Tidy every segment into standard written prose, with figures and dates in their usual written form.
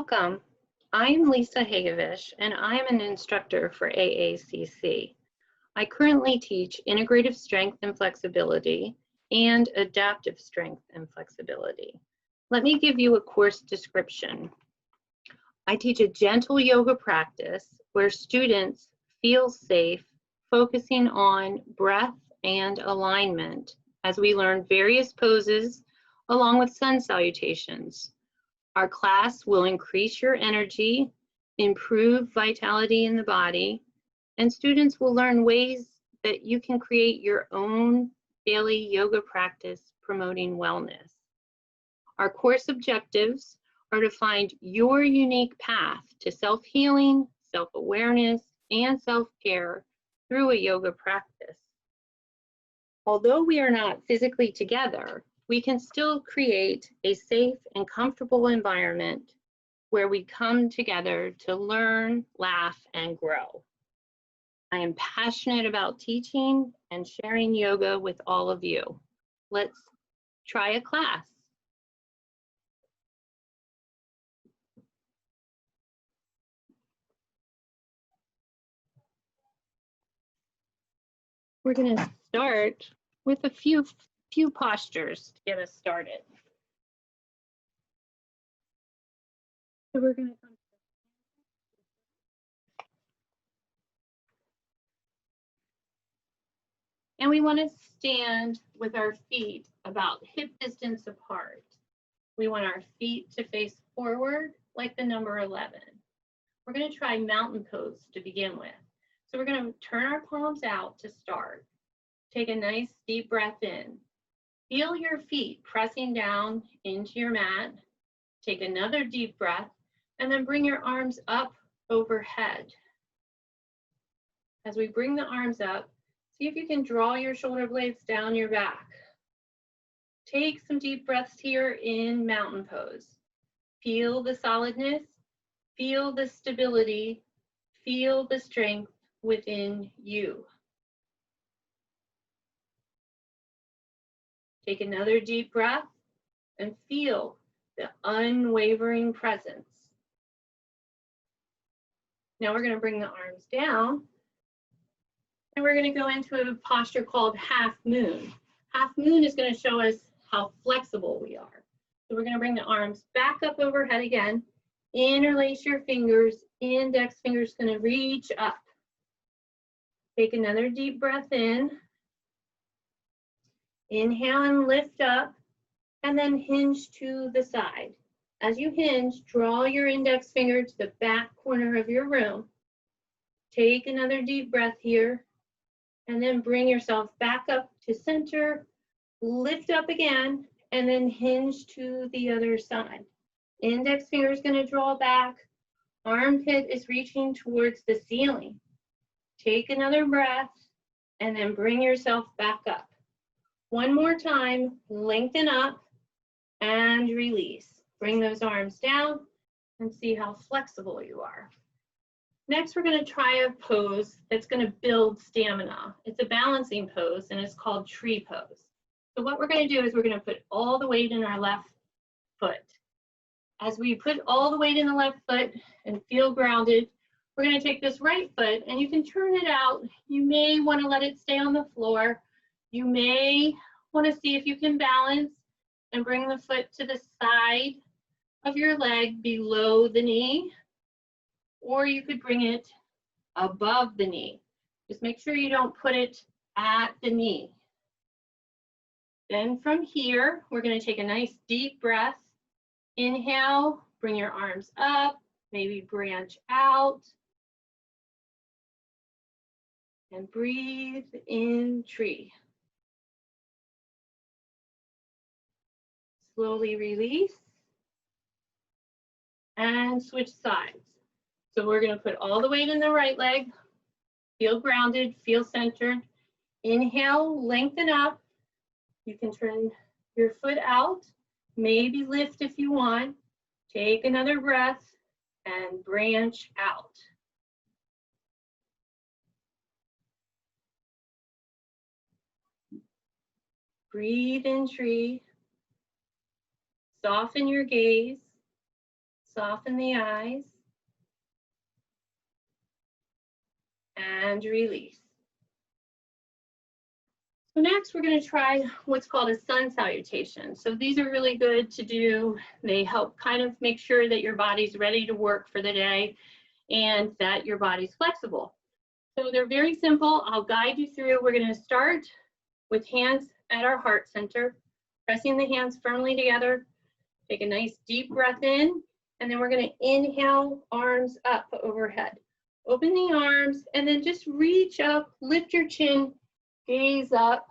Welcome. I'm Lisa Hegewisch, and I'm an instructor for AACC. I currently teach integrative strength and flexibility and adaptive strength and flexibility. Let me give you a course description. I teach a gentle yoga practice where students feel safe, focusing on breath and alignment as we learn various poses along with sun salutations. Our class will increase your energy, improve vitality in the body, and students will learn ways that you can create your own daily yoga practice promoting wellness. Our course objectives are to find your unique path to self-healing, self-awareness, and self-care through a yoga practice. Although we are not physically together, we can still create a safe and comfortable environment where we come together to learn, laugh, and grow. I am passionate about teaching and sharing yoga with all of you. Let's try a class. We're going to start with a few postures to get us started. So we're going to come. And we want to stand with our feet about hip distance apart. We want our feet to face forward like the number 11. We're going to try mountain pose to begin with. So we're going to turn our palms out to start. Take a nice deep breath in. Feel your feet pressing down into your mat. Take another deep breath and then bring your arms up overhead. As we bring the arms up, see if you can draw your shoulder blades down your back. Take some deep breaths here in mountain pose. Feel the solidness, feel the stability, feel the strength within you. Take another deep breath and feel the unwavering presence. Now we're going to bring the arms down and we're going to go into a posture called half moon. Half moon is going to show us how flexible we are. So we're going to bring the arms back up overhead again. Interlace your fingers, index finger's going to reach up. Take another deep breath in. Inhale and lift up, and then hinge to the side. As you hinge, draw your index finger to the back corner of your room. Take another deep breath here, and then bring yourself back up to center, lift up again, and then hinge to the other side. Index finger is going to draw back. Armpit is reaching towards the ceiling. Take another breath, and then bring yourself back up. One more time, lengthen up and release. Bring those arms down and see how flexible you are. Next, we're going to try a pose that's going to build stamina. It's a balancing pose and it's called tree pose. So what we're going to do is we're going to put all the weight in our left foot. As we put all the weight in the left foot and feel grounded, we're going to take this right foot and you can turn it out. You may want to let it stay on the floor. You may want to see if you can balance and bring the foot to the side of your leg below the knee, or you could bring it above the knee. Just make sure you don't put it at the knee. Then from here, we're going to take a nice deep breath. Inhale, bring your arms up, maybe branch out. And breathe in tree. Slowly release and switch sides. So we're going to put all the weight in the right leg. Feel grounded, feel centered. Inhale, lengthen up. You can turn your foot out, maybe lift if you want. Take another breath and branch out. Breathe in tree. Soften your gaze. Soften the eyes. And release. So next we're going to try what's called a sun salutation. So these are really good to do. They help kind of make sure that your body's ready to work for the day and that your body's flexible. So they're very simple. I'll guide you through. We're going to start with hands at our heart center, pressing the hands firmly together. Take a nice deep breath in, and then we're going to inhale, arms up overhead. Open the arms, and then just reach up, lift your chin, gaze up,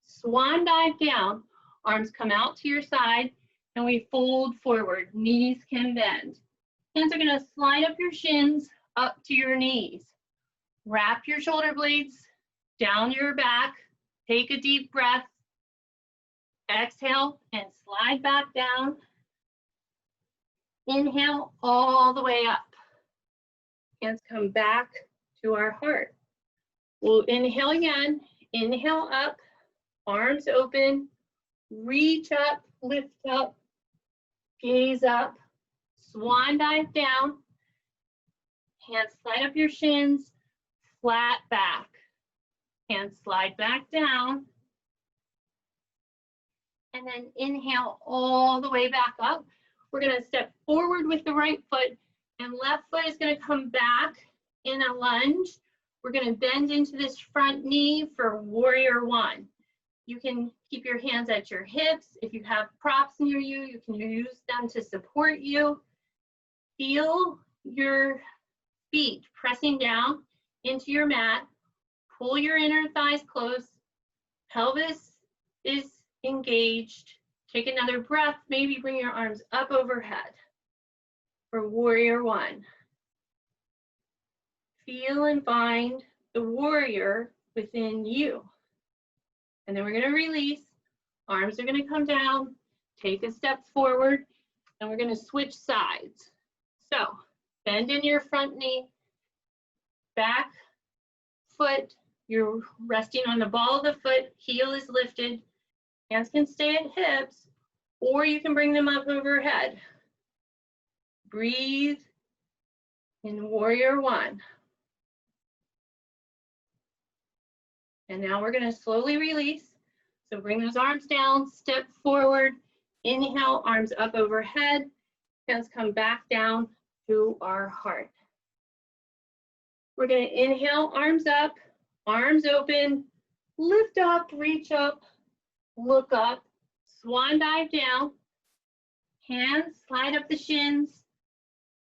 swan dive down. Arms come out to your side, and we fold forward. Knees can bend. Hands are going to slide up your shins, up to your knees. Wrap your shoulder blades down your back. Take a deep breath. Exhale and slide back down. Inhale all the way up. Hands come back to our heart. We'll inhale again. Inhale up, arms open, reach up, lift up, gaze up, swan dive down. Hands slide up your shins, flat back. Hands slide back down. And then inhale all the way back up. We're going to step forward with the right foot, and left foot is going to come back in a lunge. We're going to bend into this front knee for warrior one. You can keep your hands at your hips. If you have props near you, you can use them to support you. Feel your feet pressing down into your mat. Pull your inner thighs close. Pelvis is engaged. Take another breath. Maybe bring your arms up overhead for warrior one. Feel and find the warrior within you. And then we're going to release. Arms are going to come down. Take a step forward, and we're going to switch sides. So bend in your front knee, back foot. You're resting on the ball of the foot. Heel is lifted. Hands can stay at hips, or you can bring them up overhead. Breathe in warrior one. And now we're going to slowly release. So bring those arms down, step forward, inhale, arms up overhead, hands come back down to our heart. We're going to inhale, arms up, arms open, lift up, reach up, look up, swan dive down, hands slide up the shins,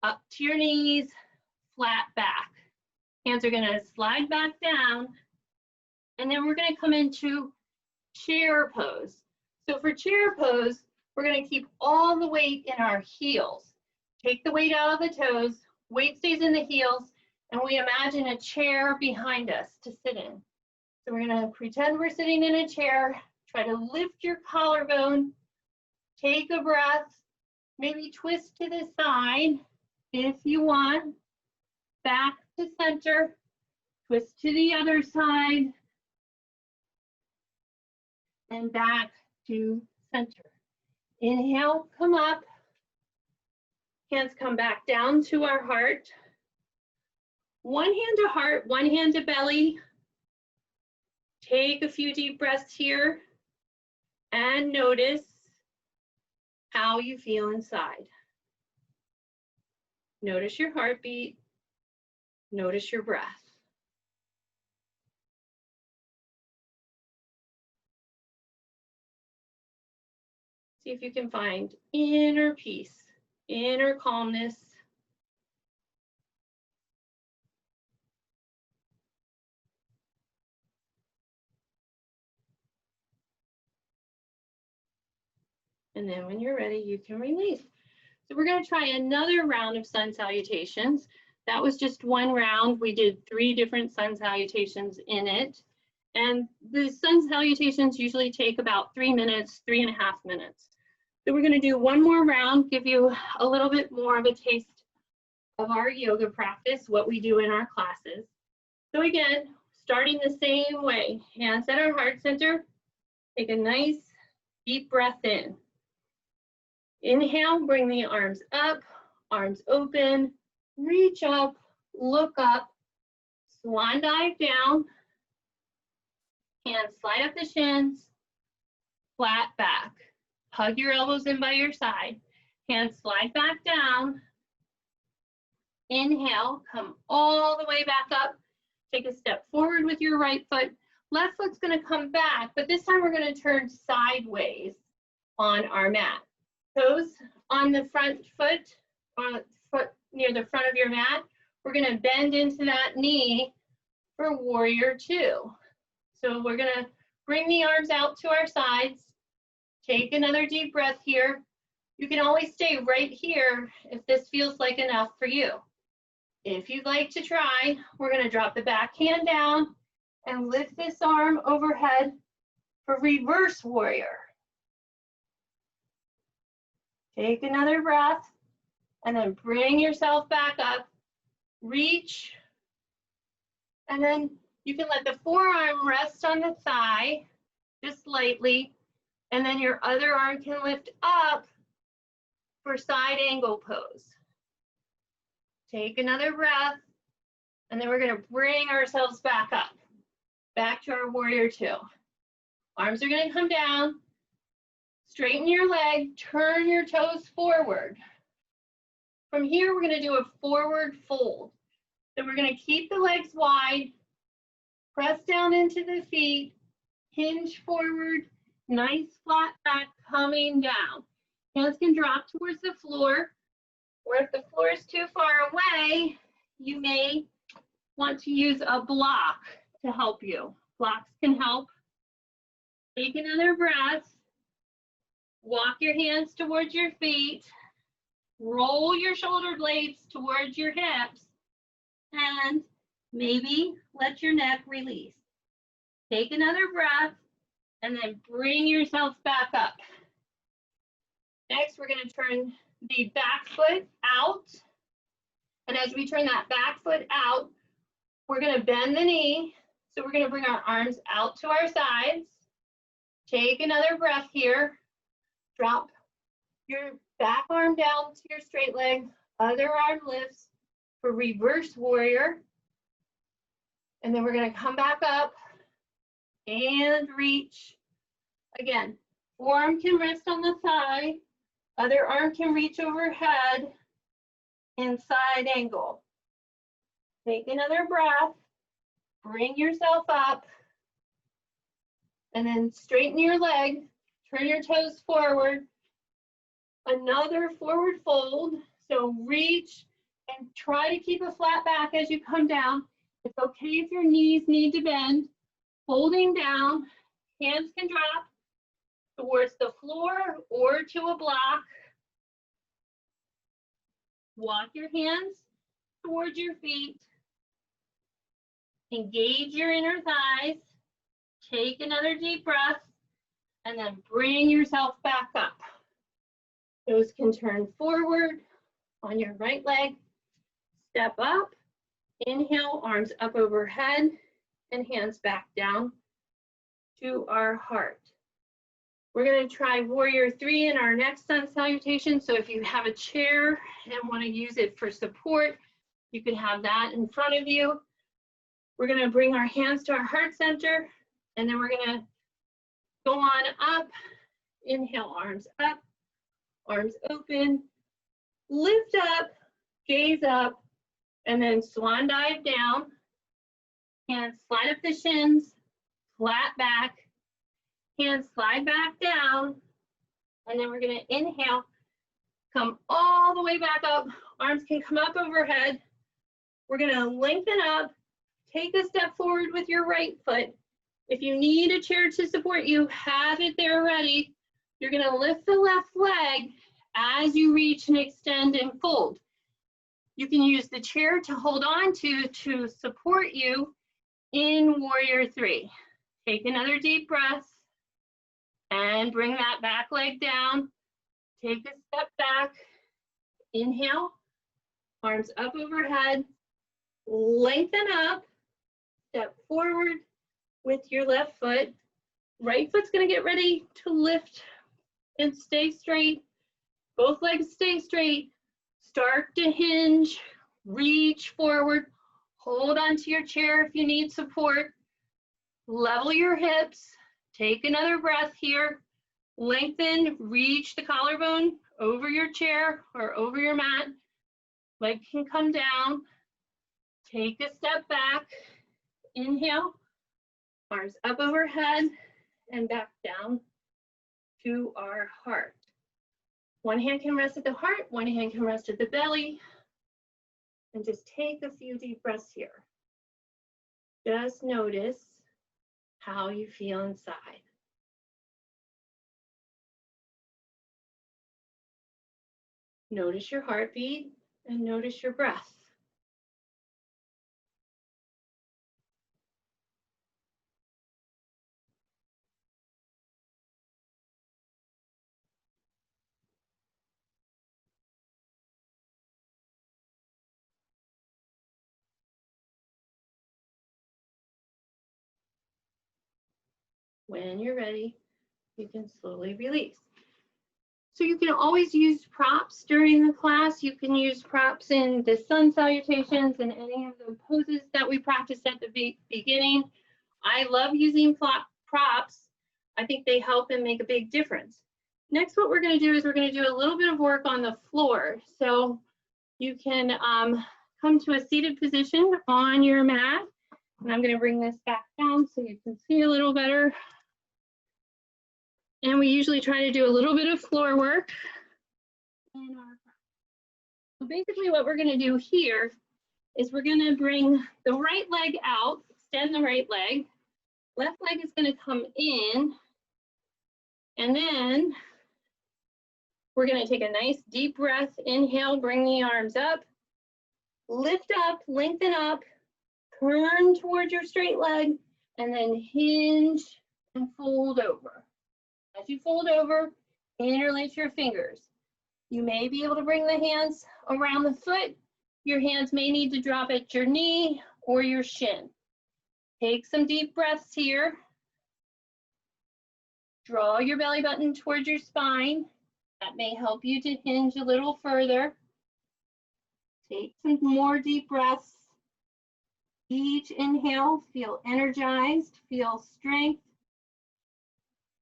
up to your knees, flat back. Hands are going to slide back down. And then we're going to come into chair pose. So for chair pose, we're going to keep all the weight in our heels. Take the weight out of the toes, weight stays in the heels, and we imagine a chair behind us to sit in. So we're going to pretend we're sitting in a chair, try to lift your collarbone, take a breath, maybe twist to the side if you want, back to center, twist to the other side, and back to center. Inhale, come up. Hands come back down to our heart. One hand to heart, one hand to belly. Take a few deep breaths here and notice how you feel inside. Notice your heartbeat. Notice your breath. See if you can find inner peace, inner calmness. And then when you're ready, you can release. So we're going to try another round of sun salutations. That was just one round. We did 3 different sun salutations in it. And the sun salutations usually take about 3 minutes, 3.5 minutes. So we're going to do one more round, give you a little bit more of a taste of our yoga practice, what we do in our classes. So again, starting the same way, hands at our heart center, take a nice deep breath in. Inhale, bring the arms up, arms open, reach up, look up, swan dive down, hands slide up the shins, flat back. Hug your elbows in by your side. Hands slide back down. Inhale, come all the way back up. Take a step forward with your right foot. Left foot's gonna come back, but this time we're gonna turn sideways on our mat. Toes on the front foot, foot near the front of your mat. We're gonna bend into that knee for warrior two. So we're gonna bring the arms out to our sides. Take another deep breath here. You can always stay right here if this feels like enough for you. If you'd like to try, we're gonna drop the back hand down and lift this arm overhead for reverse warrior. Take another breath and then bring yourself back up, reach, and then you can let the forearm rest on the thigh, just lightly, and then your other arm can lift up for side angle pose. Take another breath, and then we're gonna bring ourselves back up, back to our warrior two. Arms are gonna come down, straighten your leg, turn your toes forward. From here, we're gonna do a forward fold. So we're gonna keep the legs wide, press down into the feet, hinge forward, nice flat back coming down. Hands can drop towards the floor, or if the floor is too far away, you may want to use a block to help you. Blocks can help. Take another breath. Walk your hands towards your feet. Roll your shoulder blades towards your hips. And maybe let your neck release. Take another breath and then bring yourself back up. Next, we're going to turn the back foot out. And as we turn that back foot out, we're going to bend the knee. So we're going to bring our arms out to our sides. Take another breath here. Drop your back arm down to your straight leg. Other arm lifts for reverse warrior. And then we're going to come back up and reach. Again, forearm can rest on the thigh. Other arm can reach overhead and side angle. Take another breath. Bring yourself up. And then straighten your leg. Turn your toes forward. Another forward fold. So reach and try to keep a flat back as you come down. It's okay if your knees need to bend. Holding down, hands can drop towards the floor or to a block. Walk your hands towards your feet. Engage your inner thighs. Take another deep breath and then bring yourself back up. Toes can turn forward on your right leg. Step up. Inhale, arms up overhead and hands back down to our heart. We're going to try warrior three in our next sun salutation. So if you have a chair and want to use it for support, you can have that in front of you. We're going to bring our hands to our heart center, and then we're going to go on up. Inhale, arms up, arms open, lift up, gaze up, and then swan dive down. Hands slide up the shins, flat back. Hands slide back down. And then we're going to inhale, come all the way back up. Arms can come up overhead. We're going to lengthen up. Take a step forward with your right foot. If you need a chair to support you, have it there ready. You're going to lift the left leg as you reach and extend and fold. You can use the chair to hold on to support you in warrior three. Take another deep breath and bring that back leg down. Take a step back. Inhale, arms up overhead. Lengthen up. Step forward with your left foot. Right foot's going to get ready to lift and stay straight. Both legs stay straight. Start to hinge, reach forward, hold onto your chair if you need support, level your hips, take another breath here, lengthen, reach the collarbone over your chair or over your mat, leg can come down, take a step back, inhale, arms up overhead and back down to our heart. One hand can rest at the heart, one hand can rest at the belly, and just take a few deep breaths here. Just notice how you feel inside. Notice your heartbeat and notice your breath. When you're ready, you can slowly release. So you can always use props during the class. You can use props in the sun salutations and any of the poses that we practiced at the beginning. I love using props. I think they help and make a big difference. Next, what we're going to do is we're going to do a little bit of work on the floor. So you can come to a seated position on your mat. And I'm going to bring this back down so you can see a little better. And we usually try to do a little bit of floor work. So basically what we're going to do here is we're going to bring the right leg out, extend the right leg. Left leg is going to come in. And then we're going to take a nice deep breath. Inhale, bring the arms up. Lift up, lengthen up. Turn towards your straight leg. And then hinge and fold over. As you fold over, interlace your fingers. You may be able to bring the hands around the foot. Your hands may need to drop at your knee or your shin. Take some deep breaths here. Draw your belly button towards your spine. That may help you to hinge a little further. Take some more deep breaths. Each inhale, feel energized, feel strength.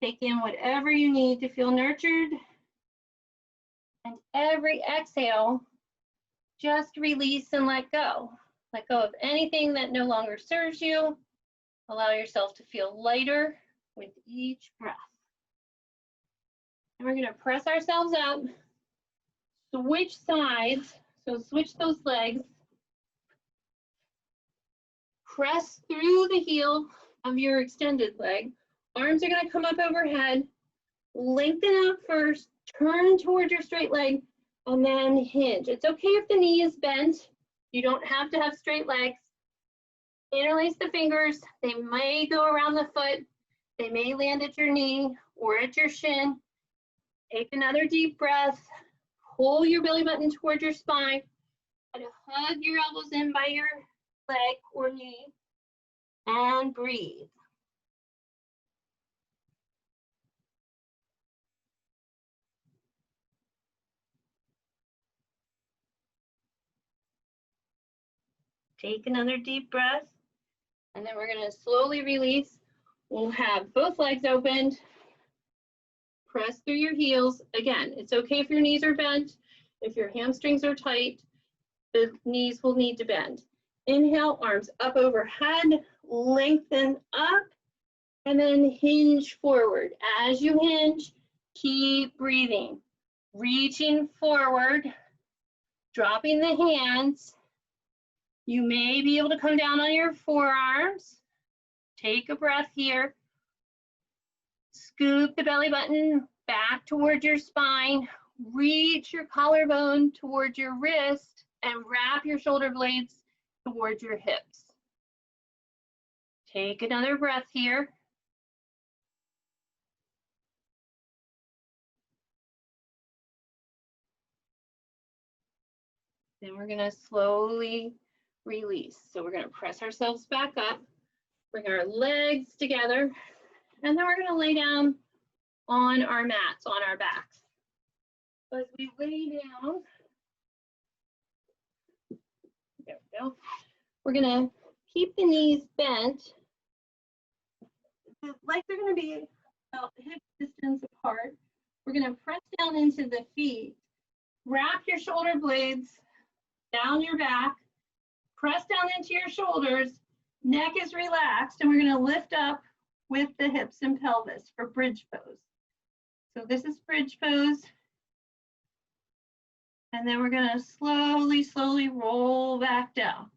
Take in whatever you need to feel nurtured. And every exhale, just release and let go. Let go of anything that no longer serves you. Allow yourself to feel lighter with each breath. And we're going to press ourselves up, switch sides. So switch those legs. Press through the heel of your extended leg. Arms are going to come up overhead. Lengthen up first, turn towards your straight leg, and then hinge. It's okay if the knee is bent. You don't have to have straight legs. Interlace the fingers. They may go around the foot. They may land at your knee or at your shin. Take another deep breath. Pull your belly button towards your spine. Try to hug your elbows in by your leg or knee. And breathe. Take another deep breath, and then we're going to slowly release. We'll have both legs opened. Press through your heels. Again, it's okay if your knees are bent. If your hamstrings are tight, the knees will need to bend. Inhale, arms up overhead, lengthen up, and then hinge forward. As you hinge, keep breathing. Reaching forward, dropping the hands. You may be able to come down on your forearms. Take a breath here. Scoop the belly button back towards your spine. Reach your collarbone towards your wrist and wrap your shoulder blades towards your hips. Take another breath here. Then we're going to slowly release. So we're going to press ourselves back up, bring our legs together, and then we're going to lay down on our mats, on our backs. So as we lay down, go. We're gonna keep the knees bent. The legs are gonna be about hip distance apart. We're gonna press down into the feet. Wrap your shoulder blades down your back. Press down into your shoulders. Neck is relaxed, and we're gonna lift up with the hips and pelvis for bridge pose. So this is bridge pose. And then we're gonna slowly, slowly roll back down.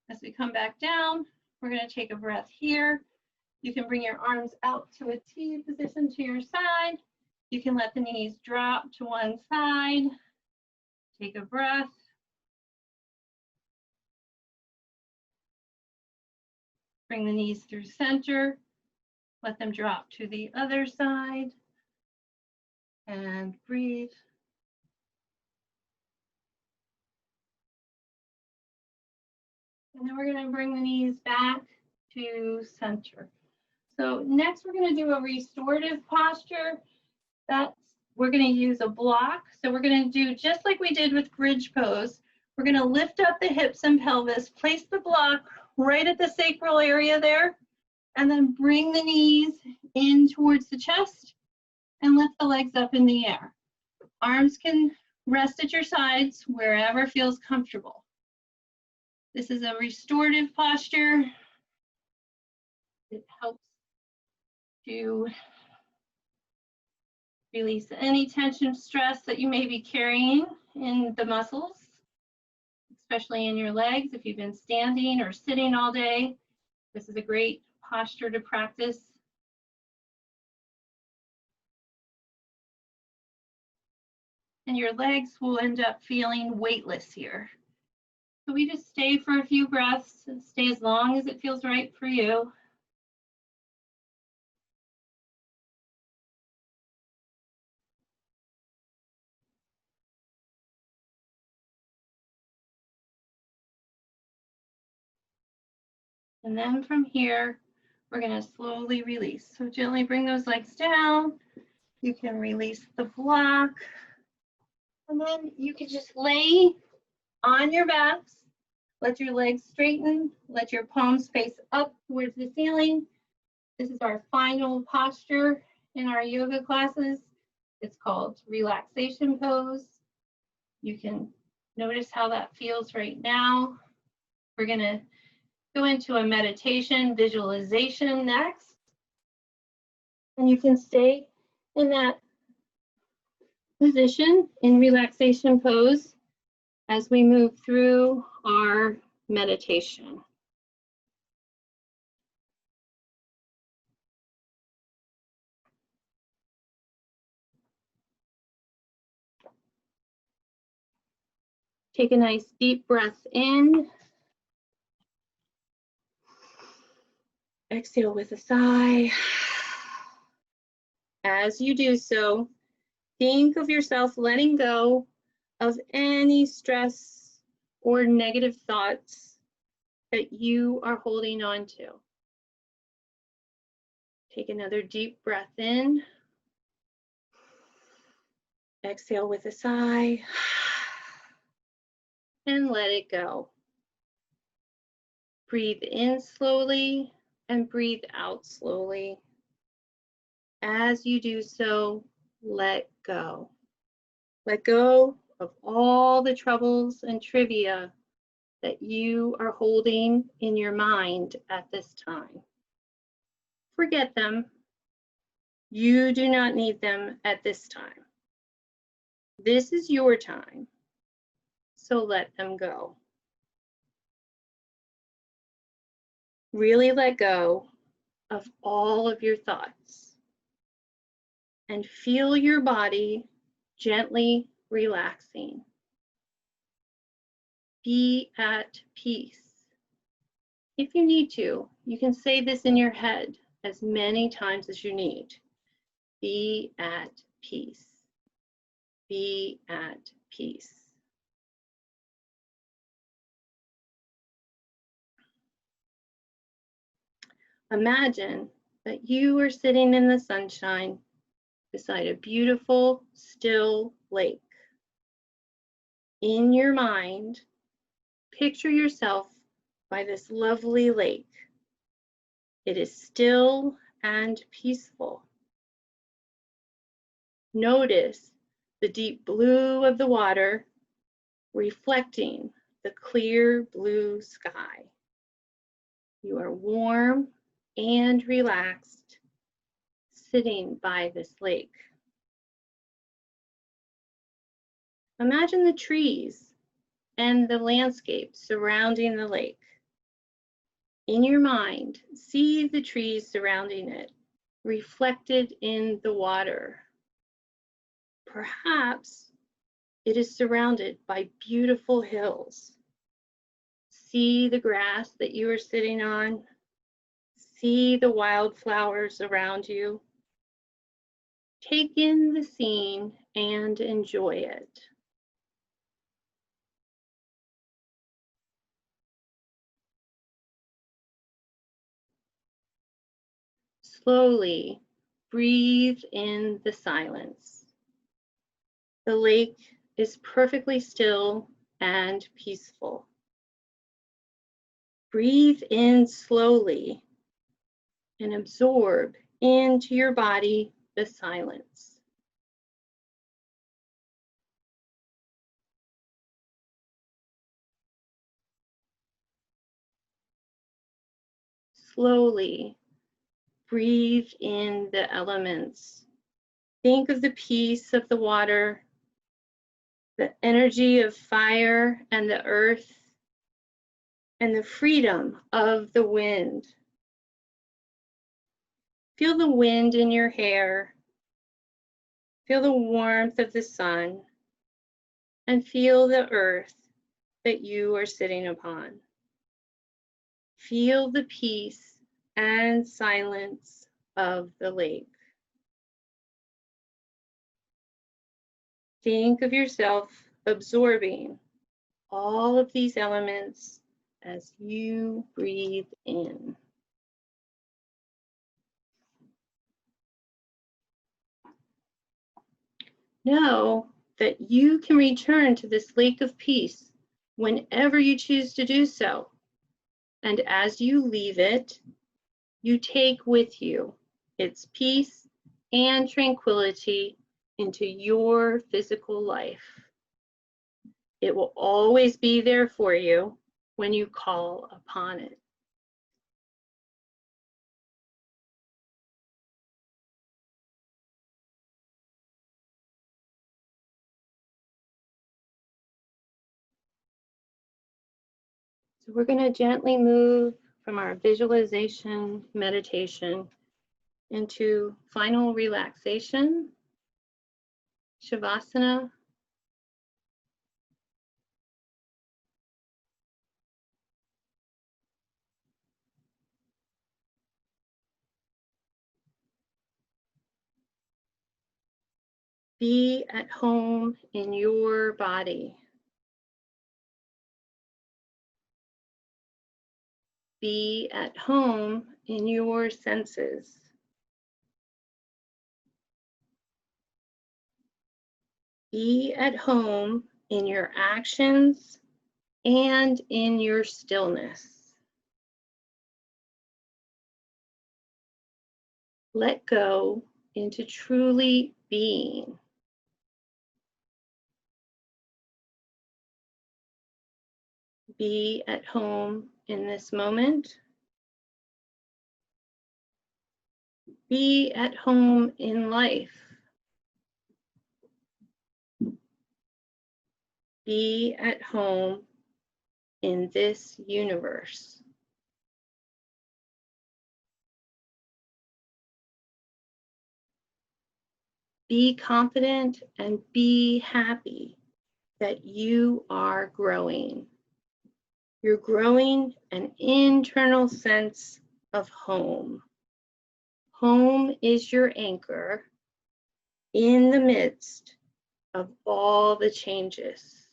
As we come back down, we're gonna take a breath here. You can bring your arms out to a T position to your side. You can let the knees drop to one side. Take a breath. Bring the knees through center. Let them drop to the other side. And breathe. And then we're going to bring the knees back to center. So next we're going to do a restorative posture. We're going to use a block. So we're going to do just like we did with bridge pose. We're going to lift up the hips and pelvis, place the block right at the sacral area there, and then bring the knees in towards the chest and lift the legs up in the air. Arms can rest at your sides wherever feels comfortable. This is a restorative posture. It helps to release any tension, stress that you may be carrying in the muscles, especially in your legs. If you've been standing or sitting all day, this is a great posture to practice. And your legs will end up feeling weightless here. So we just stay for a few breaths and stay as long as it feels right for you. And then from here, we're going to slowly release. So gently bring those legs down. You can release the block. And then you can just lay on your backs. Let your legs straighten. Let your palms face up towards the ceiling. This is our final posture in our yoga classes. It's called relaxation pose. You can notice how that feels right now. We're going to go into a meditation visualization next. And you can stay in that position in relaxation pose as we move through our meditation. Take a nice deep breath in. Exhale with a sigh. As you do so, think of yourself letting go of any stress or negative thoughts that you are holding on to. Take another deep breath in. Exhale with a sigh. And let it go. Breathe in slowly and breathe out slowly. As you do so, let go. Let go of all the troubles and trivia that you are holding in your mind at this time. Forget them. You do not need them at this time. This is your time, so let them go. Really let go of all of your thoughts and feel your body gently relaxing. Be at peace. If you need to, you can say this in your head as many times as you need. Be at peace. Be at peace. Imagine that you are sitting in the sunshine beside a beautiful, still lake. In your mind, picture yourself by this lovely lake. It is still and peaceful. Notice the deep blue of the water reflecting the clear blue sky. You are warm and relaxed sitting by this lake. Imagine the trees and the landscape surrounding the lake. In your mind, see the trees surrounding it, reflected in the water. Perhaps it is surrounded by beautiful hills. See the grass that you are sitting on. See the wildflowers around you. Take in the scene and enjoy it. Slowly breathe in the silence. The lake is perfectly still and peaceful. Breathe in slowly and absorb into your body the silence. Slowly breathe in the elements. Think of the peace of the water, the energy of fire and the earth, and the freedom of the wind. Feel the wind in your hair. Feel the warmth of the sun, and feel the earth that you are sitting upon. Feel the peace and silence of the lake. Think of yourself absorbing all of these elements as you breathe in. Know that you can return to this lake of peace whenever you choose to do so. And as you leave it, you take with you its peace and tranquility into your physical life. It will always be there for you when you call upon it. So we're going to gently move from our visualization meditation into final relaxation, Shavasana. Be at home in your body. Be at home in your senses. Be at home in your actions and in your stillness. Let go into truly being. Be at home in this moment. Be at home in life. Be at home in this universe. Be confident and be happy that you are growing. You're growing an internal sense of home. Home is your anchor in the midst of all the changes.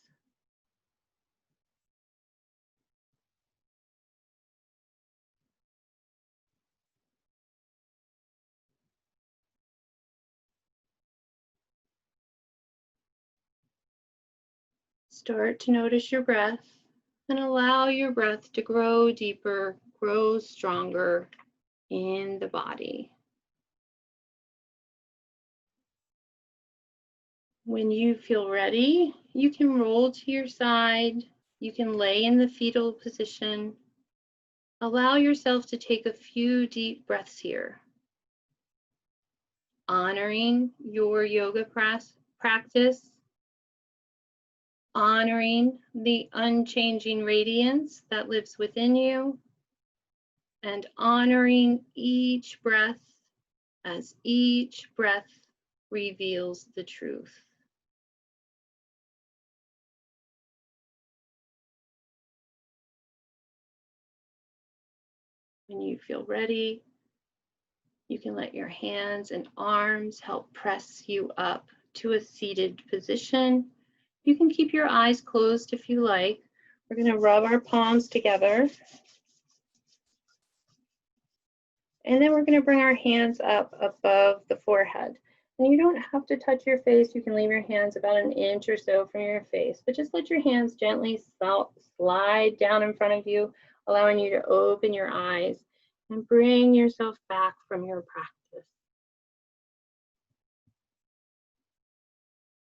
Start to notice your breath. And allow your breath to grow deeper, grow stronger in the body. When you feel ready, you can roll to your side. You can lay in the fetal position. Allow yourself to take a few deep breaths here, honoring your yoga practice, honoring the unchanging radiance that lives within you, and honoring each breath as each breath reveals the truth. When you feel ready, you can let your hands and arms help press you up to a seated position. You can keep your eyes closed if you like. We're going to rub our palms together. And then we're going to bring our hands up above the forehead. And you don't have to touch your face. You can leave your hands about an inch or so from your face, but just let your hands gently slide down in front of you, allowing you to open your eyes and bring yourself back from your practice.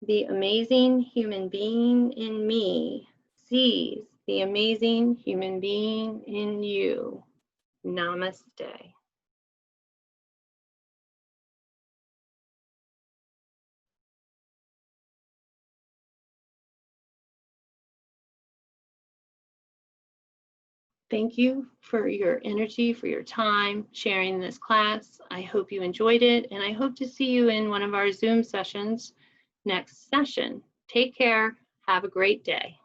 The amazing human being in me sees the amazing human being in you. Namaste. Thank you for your energy, for your time sharing this class. I hope you enjoyed it, and I hope to see you in one of our Zoom sessions next session. Take care. Have a great day.